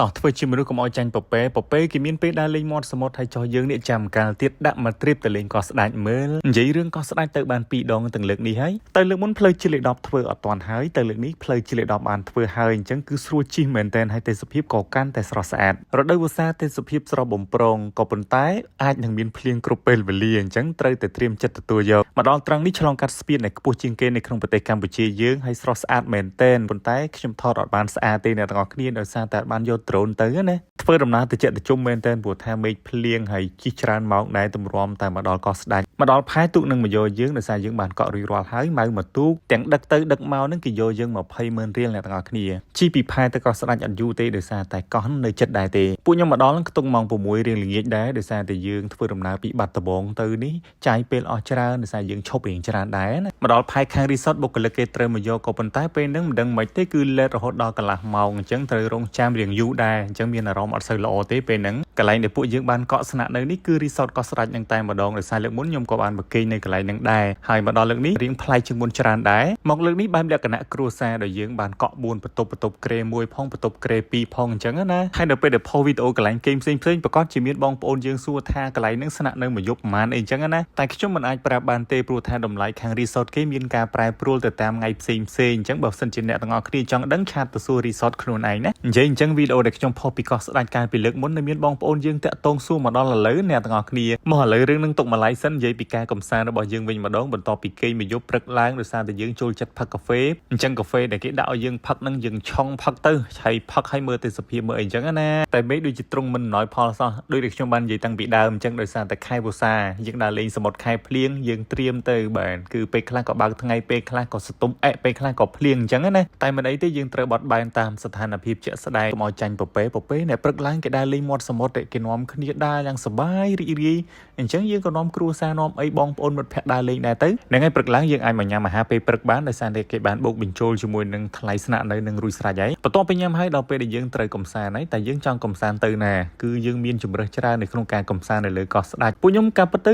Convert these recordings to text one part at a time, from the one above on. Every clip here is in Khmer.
ต่อធ្វើជាមនុស្សកុំឲ្យចាញ់ពពែគេមានពេលដើរលេងមាត់សមុទ្រហើយចោះយើងនេះចាំកាលទៀតដាក់មកត្រៀបទៅលេងកោះស្ដាច់មើលនិយាយរឿងកោះស្ដាច់ទៅបាន2ដងទាំងលើកនេះហើយទៅលើកមុនផ្លូវជាតិលេខ10ធ្វើអត់ទាន់ហើយទៅលើកនេះផ្លូវជាតិលេខ10បានធ្វើហើយអញ្ចឹងគឺស្រួលជិះមែនតែនហើយទេសភាពក៏កាន់តែស្រស់ស្អាតរដូវវស្សាទេសភាពស្រស់បំព្រងក៏ប៉ុន្តែអាចនឹងមានភ្លៀងគ្រប់ពេលវេលាអញ្ចឹងត្រូវតែត្រៀមចិត្តទទួលយកមកដល់ត្រង់នេះឆ្លងកាត់ស្ពានដែលខ្ពស់ជាងគេនៅក្នុងប្រទេសកម្ពុជាយើងហើយស្រស់ស្អាតមែនតែនប៉ុន្តែខ្ញុំថតអត់បានស្អាតទេអ្នកទាំងអស់គ្នាដោយសារតែអត់បានយកដ្រូនទៅណាធ្វើដំណើរទៅចិត្តទៅជុំមែនតែនព្រោះថាមេឃភ្លៀងហើយជិះច្រើនម៉ោងដែរទម្រាំតែមកដល់កោះស្ដាច់មកដល់ផែទូកនឹងមកយកយើងដោយសារយើងបានកក់រួចរាល់ហើយម៉ៅមកទូកទាំងដឹកទៅដឹកមកនឹងគេយកយើង200000រៀលអ្នកទាំងអស់គ្នាជិះពីផែទៅកោះស្ដាច់អត់យូរទេដោយសារតែកោះនៅចិត្តដែរទេពួកខ្ញុំមកដល់នឹងខ្ទង់ម៉ោង6រៀងល្ងាចដែរដោយសារតែយើងធ្វើដំណើរពីបាត់ដំបងទៅនេះចាយពេលអស់ច្រើនដោយសារយើងឈប់រៀងច្រើនដែរណាមកដល់ផែខាងរីសតបុគ្គលិកគេត្រូវមកយកក៏ប៉ុន្តែពេលហ្នឹងមិនដឹងមិនទេគឺលេតរហូតដល់កន្លះម៉ោងអញ្ចឹងត្រូវរងចាំរៀងយូរដែរអញ្ចឹងមានអារម្មណ៍អត់សូវល្អទេពេលហ្នឹងកន្លែងដែលពួកយើងបានកក់ស្នាក់នៅនេះគឺរីសតកោះស្ដាច់នឹងតែម្ដងដោយសារលើកមុនខ្ញុំក៏បានមកគេងនៅកន្លែងហ្នឹងដែរហើយមកដល់លើកនេះរៀងប្លែកជាងមុនច្រើនដែរមកលើកនេះបែបលក្ខណៈគ្រួសារដែលយើងបានកក់4បន្ទប់ក្រេ1ផងបន្ទប់ក្រេ2ផងអញ្ចឹងណាហើយនៅពេលដែលផុសវីដេអូកន្លែងគេងផ្សេងប្រកាសជាមានបងប្អូនយើងសួរថាកន្លែងហ្នឹងស្នាក់នៅមួយយប់ប្រហែលអីអញ្ចឹងណាតែខ្ញុំមិនអាចប្រាប់បានទេព្រោះថាតម្លៃខាងរីសតគេមានការប្រែប្រួលទៅតាមថ្ងៃផ្សេងអញ្ចឹងបើសិនជាអ្នកទាំងអស់គ្នាចង់ដឹងឆាតទៅសួររីសតខ្លួនឯងណានិយាយអញ្ចឹងវីដេអូដែលខ្ញុំផុសពីកោះស្ដាច់កាលពីលើកមុនមានបងប្អូនយើងតាក់ទងសួរមកដល់ឥឡូវអ្នកទាំងអស់គ្នាមកឥឡូវរឿងនឹងទុកម្លាយសិននិយាយពីការកំសាន្តរបស់យើងវិញម្ដងបន្ទាប់ពីគេមកយប់ព្រឹកឡើងដោយសារតែយើងចូលចិត្តផឹកកាហ្វេអញ្ចឹងកាហ្វេដែលគេដាក់ឲ្យយើងផឹកនឹងយើងឆុងផឹកទៅឆៃផឹកឲ្យមើលទេសភាពមើលអីអញ្ចឹងណាតែមេឃដូចជាទ្រង់មិនអំណោយផលសោះដូចដែលខ្ញុំបាននិយាយតាំងពីដើមអញ្ចឹងដោយសារតែខែវស្សាយើងដើរលេងសមុទ្រខែភ្លៀងយើងត្រៀមទៅបាទគឺពេលខ្លះក៏បើកថ្ងៃពេលខ្លះក៏ស្ទុំពេលខ្លះក៏ភ្លៀងអញ្ចឹងណាតែមិនអីទេយើងត្រូវបត់បែនតាមស្ថានភាពជាក់ស្ដែងកុំឲ្យចាញ់ពពែអ្នកព្រឹកឡើងគេដើរលេងមាត់សមុទ្រគេនាំគ្នាដើរយ៉ាងសប្បាយរីករាយអញ្ចឹងយើងក៏នាំគ្រួសារនាំអីបងប្អូនមិត្តភក្តិដើរលេងដែរទៅហ្នឹងហើយព្រឹកឡើងយើងអាចមកញ៉ាំអាហារពេលព្រឹកបានដោយសារតែគេបានបូកបញ្ចូលជាមួយនឹងថ្លៃស្នាក់នៅនឹងរួចស្រេចហើយបន្ទាប់ពីញ៉ាំហើយដល់ពេលដែលយើងត្រូវកំសាន្តហើយតែយើងចង់កំសាន្តទៅណាគឺយើងមានជម្រើសច្រើននៅក្នុងការកំសាន្តនៅលើកោះស្ដាច់ពួកខ្ញុំកាប់ទ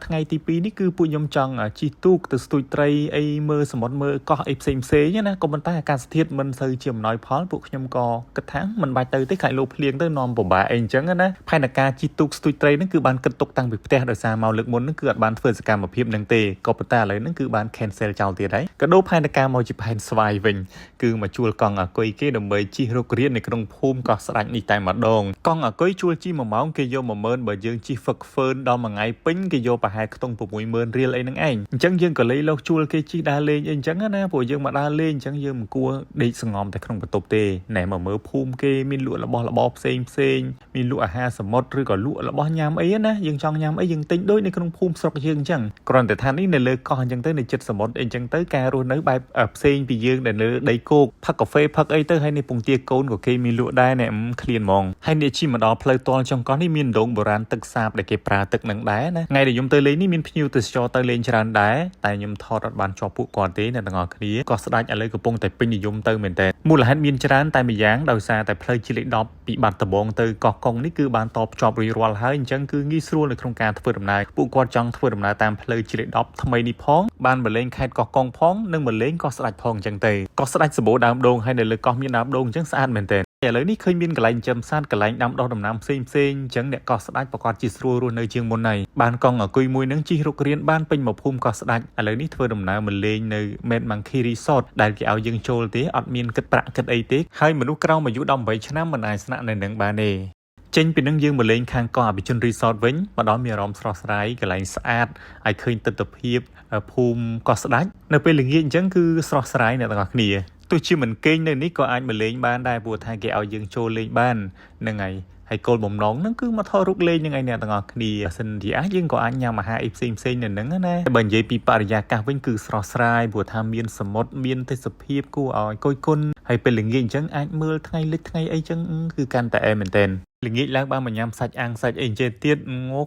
ៅថ្ងៃទី2នេះគឺពួកខ្ញុំចង់ជិះទូកទៅស្ទូចត្រីអីមើលសមុទ្រមើលកោះអីផ្សេងណាក៏ប៉ុន្តែអាកាសធាតុមិនសូវជាអំណោយផលពួកខ្ញុំក៏គិតថាមិនបាច់ទៅទេខ្លាចលោភ្លៀងទៅនាំពិបាកអីអញ្ចឹងណាផែនការជិះទូកស្ទូចត្រីហ្នឹងគឺបានគិតទុកតាំងពីផ្ទះដោយសារមកលើកមុនហ្នឹងគឺអត់បានធ្វើសកម្មភាពហ្នឹងទេក៏ប៉ុន្តែឥឡូវហ្នឹងគឺបាន cancel ចោលទៀតហើយក៏ដូរផែនការមកជាផែនស្វាយវិញគឺមកជួលកង់អាគុយគេដើម្បីជិះរុករាននៅក្នុងភូមិកោះស្ដាច់នេះតែម្ដងកង់អាគុយជួលជិះ1ម៉ោងគេយក10000បើយើងជិះហ្វឹកហ្វឺនដល់មួយថ្ងៃពេញគេយកប្រហែលខ្ទង់60000រៀលអីហ្នឹងឯងអញ្ចឹងយើងក៏លេងលោកជួលគេជិះដើរលេងអីអញ្ចឹងណាព្រោះយើងមកដើរលេងអញ្ចឹងយើងមិនគួរដេកសងំតែក្នុងបន្ទប់ទេណែមកមើលភូមិគេមានលក់របស់របរផ្សេងមានលក់អាហារសមុទ្រឬក៏លក់របស់ញ៉ាំអីណាយើងចង់ញ៉ាំអីយើងទិញដូចនៅក្នុងភូមិស្រុកយើងអញ្ចឹងគ្រាន់តែថានេះនៅលើកោះអញ្ចឹងទៅនៅជិតសមុទ្រអីអញ្ចឹងទៅការរស់នៅបែបផ្សេងពីយើងដែលនៅដីគោកផឹកកាហ្វេផឹកអីទៅហើយនេះពងទាកូនក៏គេមានលក់ដែរណែឃ្លានហ្មងហើយនេះជិះមកដល់ផ្លូវតលចុងកោះនេះមានដងបុរាណទឹកសាបដែលគេប្រើទឹកនឹងដែរណាថ្ងៃដែលខ្ញុំទៅលេងនេះមានភ្ញៀវទេសចរទៅលេងច្រើនដែរតែខ្ញុំថតអត់បានជាប់ពួកគាត់ទេអ្នកទាំងអស់គ្នាកោះស្ដាច់ឥឡូវកំពុងតែពេញនិយមទៅមែនតើមូលហេតុមានច្រើនតែម្យ៉ាងដោយសារតែផ្លូវជាតិលេខ10ពីបាត់ដំបងទៅកោះកុងនេះគឺបានតបភ្ជាប់រួចរាល់ហើយអញ្ចឹងគឺងាយស្រួលនៅក្នុងការធ្វើដំណើរពួកគាត់ចង់ធ្វើដំណើរតាមផ្លូវជាតិលេខ10ថ្មីនេះផងបានមកលេងខេត្តកោះកុងផងនិងមកលេងកោះស្ដាច់ផងអញ្ចឹងទៅកោះស្ដាច់សម្បូរដើមដូងហើយនៅលើកោះមានដើមដូងអញ្ចឹងស្អាតមែនតើឥឡូវនេះឃើញមានកន្លែងចិញ្ចឹមសត្វកន្លែងដាំដុះដំណាំផ្សេងអញ្ចឹងអ្នកកោះស្ដាច់ប្រកាសជាស្រួលរស់នៅជាងមុនហើយបានកង់អង្គុយមួយនឹងជិះរុករានបានពេញមកភូមិកោះស្ដាច់ឥឡូវនេះធ្វើដំណើរមកលេងនៅ Mad Monkey Resort ដែលគេឲ្យយើងចូលទេអត់មានគិតប្រាក់គិតអីទេហើយមនុស្សក្រោមអាយុ18ឆ្នាំមិនអាចស្នាក់នៅនឹងបានទេចេញពីនឹងយើងមកលេងខាងកោះអភិជន Resort វិញមកដល់មានអារម្មណ៍ស្រស់ស្រាយកន្លែងស្អាតហើយឃើញទិដ្ឋភាពភូមិកោះស្ដាច់នៅពេលល្ងាចអញ្ចឹងគឺស្រស់ស្រាយអ្នកទាំងអស់គ្នាទោះជាមិនគេងនៅនេះក៏អាចមកលេងបានដែរព្រោះថាគេឲ្យយើងចូលលេងបានហ្នឹងហើយគោលបំណងហ្នឹងគឺមកថតរូបលេងនឹងឯអ្នកទាំងអស់គ្នាបើសិនជាយើងក៏អាចញ៉ាំអាហារអីផ្សេងនៅហ្នឹងណាបើនិយាយពីបរិយាកាសវិញគឺស្រស់ស្រាយព្រោះថាមានសមុទ្រមានទេសភាពគួរឲ្យគយគន់ហើយពេលល្ងាចអញ្ចឹងអាចមើលថ្ងៃលិចថ្ងៃអីចឹងគឺកាន់តែអែមែនតើល្ងាចឡើងបានមកញ៉ាំសាច់អាំងសាច់អីចេះទៀត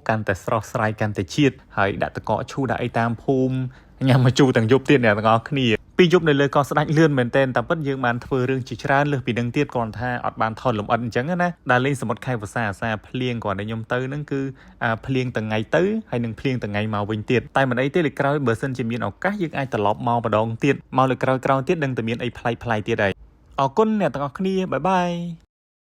កាន់តែស្រស់ស្រាយកាន់តែជាតិហើយដាក់តកកឈូដាក់អីតាមភូមិញ៉ាំមកជូរទាំងយប់ទៀតអ្នកទាំងអស់គ្នាពីយប់នៅលើកោះស្ដាច់លឿនមែនតើតែពិតយើងបានធ្វើរឿងជាច្រើនលើសពីនឹងទៀតគ្រាន់ថាអត់បានថតលម្អិតអញ្ចឹងណាដើរលេងសមុទ្រខែវស្សាអាសាភ្លៀងគ្រាន់តែខ្ញុំទៅហ្នឹងគឺភ្លៀងទាំងថ្ងៃទៅហើយនឹងភ្លៀងទាំងថ្ងៃមកវិញទៀតតែមិនអីទេលើក្រោយបើសិនជាមានឱកាសយើងអាចត្រឡប់មកម្ដងទៀតមកលើក្រោយទៀតនឹងតែមានអីប្លែកទៀតដែរអរគុណអ្នកទាំងអស់គ្នាបាយបាយ